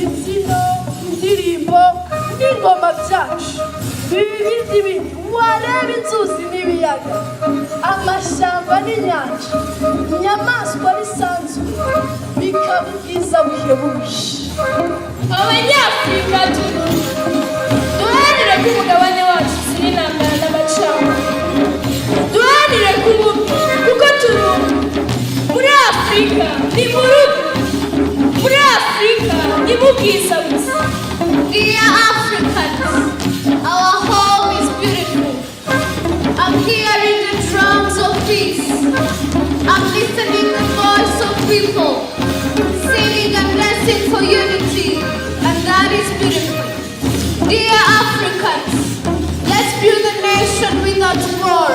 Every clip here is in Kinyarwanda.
imbyino indirimbo n'ingoma byacu bibindi bintu wareba inzuzi n'ibiyaga amashyamba n'inyanja inyamaswa n'isanzure bikaba ubwiza buhebuje abanyafurika duharanire ko umugabane wacu uzira intambara n'amacakubiri duharanire ko ubumwe kuko turi umwe muri afurika ni mu rugo muri afurika ni mu bwiza gusa. Dear Africans, our home is beautiful. I'm hearing the drums of peace. I'm listening the voice of people singing and dancing for unity, and that is beautiful. Dear Africans, let's build a nation without war.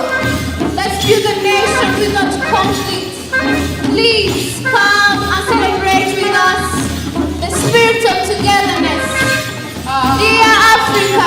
Let's build a nation without conflict. Please come and celebrate with us the spirit of togetherness. Dear Africa,